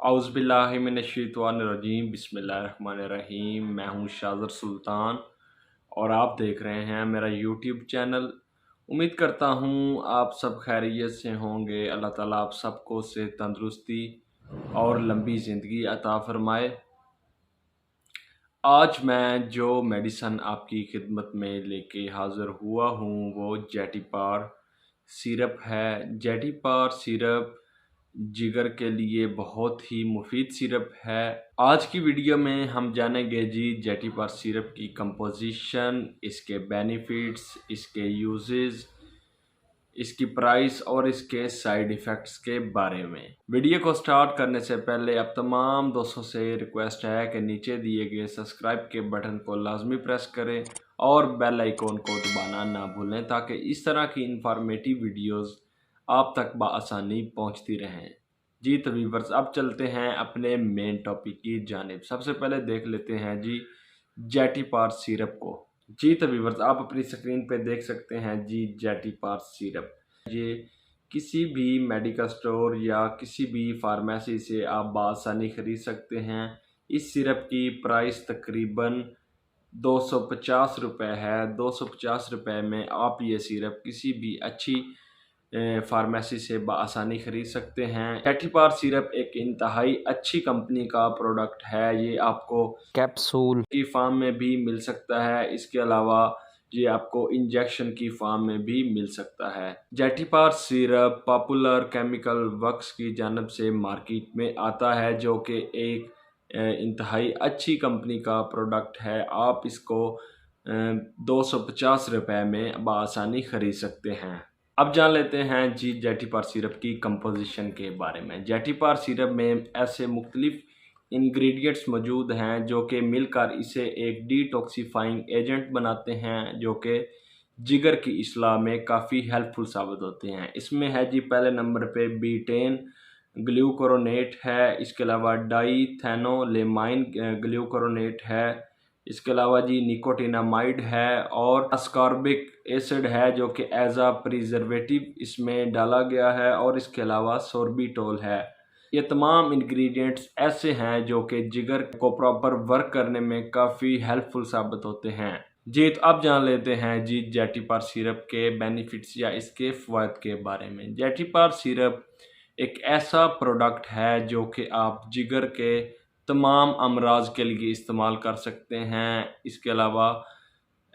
औज़ुबिल्लाहिमिनश्शैतानिर्रजीम बिस्मिल्लाहिर्रहमानिर्रहीम। मैं हूँ शाज़र सुल्तान और आप देख रहे हैं मेरा यूट्यूब चैनल। उम्मीद करता हूँ आप सब खैरियत से होंगे। अल्लाह ताला आप सबको सेहत, तंदुरुस्ती और लंबी ज़िंदगी अता फ़रमाए। आज मैं जो मेडिसन आपकी खिदमत में लेके हाज़िर हुआ हूँ वो जेटिपार सिरप है। जेटिपार सिरप जिगर के लिए बहुत ही मुफीद सिरप है। आज की वीडियो में हम जानेंगे जी जेटिपार सिरप की कंपोजिशन, इसके बेनिफिट्स, इसके यूजेस, इसकी प्राइस और इसके साइड इफ़ेक्ट्स के बारे में। वीडियो को स्टार्ट करने से पहले अब तमाम दोस्तों से रिक्वेस्ट है कि नीचे दिए गए सब्सक्राइब के बटन को लाजमी प्रेस करें और बेल आइकॉन को दबाना ना भूलें ताकि इस तरह की इंफॉर्मेटिव वीडियोस आप तक बआसानी पहुंचती रहें। जी तो व्यूअर्स, अब चलते हैं अपने मेन टॉपिक की जानिब। सबसे पहले देख लेते हैं जी जेटिपार सिरप को। जी तो व्यूअर्स, आप अपनी स्क्रीन पे देख सकते हैं जी जेटिपार सिरप। ये किसी भी मेडिकल स्टोर या किसी भी फार्मेसी से आप बआसानी ख़रीद सकते हैं। इस सिरप की प्राइस तकरीबन 250 रुपये है। 250 रुपये में आप ये सिरप किसी भी अच्छी फार्मेसी से बआसानी ख़रीद सकते हैं। जेटिपार सिरप एक इंतहाई अच्छी कंपनी का प्रोडक्ट है। ये आपको कैप्सूल की फॉर्म में भी मिल सकता है। इसके अलावा ये आपको इंजेक्शन की फॉर्म में भी मिल सकता है। जेटिपार सिरप पॉपुलर केमिकल वर्क्स की जानिब से मार्केट में आता है, जो कि एक इंतहाई अच्छी कंपनी का प्रोडक्ट है। आप इसको 250 रुपये में बआसानी ख़रीद सकते हैं। अब जान लेते हैं जी जेटिपार सिरप की कंपोजिशन के बारे में। जेटिपार सिरप में ऐसे मुख्तलिफ इंग्रेडिएंट्स मौजूद हैं जो कि मिलकर इसे एक डिटॉक्सिफाइंग एजेंट बनाते हैं, जो कि जिगर की इस्लाह में काफ़ी हेल्पफुल साबित होते हैं। इसमें है जी पहले नंबर पे बीटेन ग्लूकोरोनेट है। इसके अलावा डाईथेनोलेमाइन ग्लूकोरोनेट है। इसके अलावा जी निकोटिनामाइड है और अस्कॉर्बिक एसिड है, जो कि एज आ प्रिजर्वेटिव इसमें डाला गया है। और इसके अलावा सोर्बिटोल है। ये तमाम इंग्रेडिएंट्स ऐसे हैं जो कि जिगर को प्रॉपर वर्क करने में काफ़ी हेल्पफुल साबित होते हैं। जी तो अब जान लेते हैं जी जेटिपार सिरप के बेनिफिट्स या इसके फ़वाद के बारे में। जेटिपार सिरप एक ऐसा प्रोडक्ट है जो कि आप जिगर के तमाम अमराज के लिए इस्तेमाल कर सकते हैं। इसके अलावा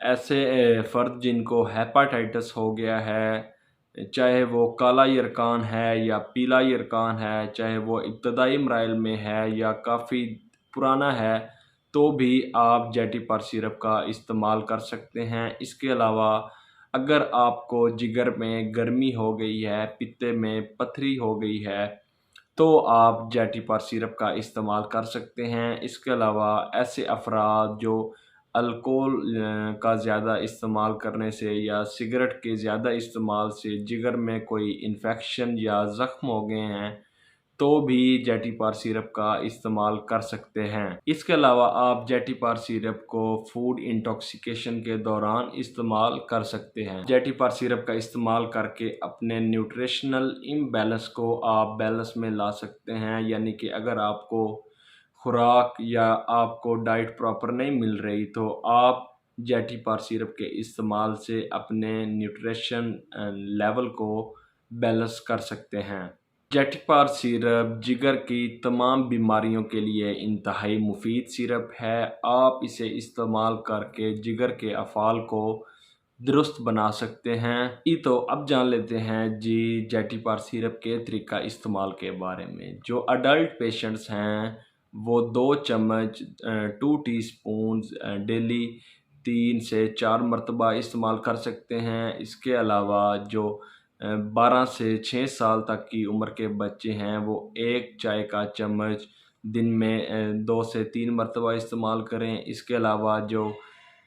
ऐसे फ़र्द जिनको हेपाटाइटिस हो गया है, चाहे वो काला यरकान है या पीला यरकान है, चाहे वो इब्तदाई मराइल में है या काफ़ी पुराना है, तो भी आप जेटिपार सिरप का इस्तेमाल कर सकते हैं। इसके अलावा अगर आपको जिगर में गर्मी हो गई है, पित्ते में पथरी हो गई है, तो आप जेटिपार सिरप का इस्तेमाल कर सकते हैं। इसके अलावा ऐसे अफराद जो अल्कोहल का ज़्यादा इस्तेमाल करने से या सिगरेट के ज़्यादा इस्तेमाल से जिगर में कोई इन्फेक्शन या ज़ख्म हो गए हैं, तो भी जेटिपार सिरप का इस्तेमाल कर सकते हैं। इसके अलावा आप जेटिपार सिरप को फूड इंटॉक्सिकेशन के दौरान इस्तेमाल कर सकते हैं। जेटिपार सिरप का इस्तेमाल करके अपने न्यूट्रिशनल इम्बैलेंस को आप बैलेंस में ला सकते हैं। यानी कि अगर आपको खुराक या आपको डाइट प्रॉपर नहीं मिल रही, तो आप जेटिपार सिरप के इस्तेमाल से अपने न्यूट्रिशन लेवल को बैलेंस कर सकते हैं। जेटिपार सिरप जिगर की तमाम बीमारियों के लिए इंतहाई मुफीद सिरप है। आप इसे इस्तेमाल करके जिगर के अफ़ाल को दुरुस्त बना सकते हैं। तो अब जान लेते हैं जी जेटिपार सिरप के तरीका इस्तेमाल के बारे में। जो अडल्ट पेशेंट्स हैं वो 2 चम्मच 2 टीस्पून डेली 3 से 4 मरतबा इस्तेमाल कर सकते हैं। इसके अलावा जो 12 से 6 साल तक की उम्र के बच्चे हैं वो 1 चाय का चम्मच दिन में 2 से 3 मरतबा इस्तेमाल करें। इसके अलावा जो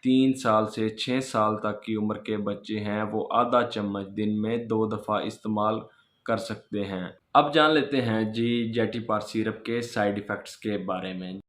3 साल से 6 साल तक की उम्र के बच्चे हैं वो आधा चम्मच दिन में 2 दफ़ा इस्तेमाल कर सकते हैं। अब जान लेते हैं जी जेटिपार सिरप के साइड इफ़ेक्ट्स के बारे में।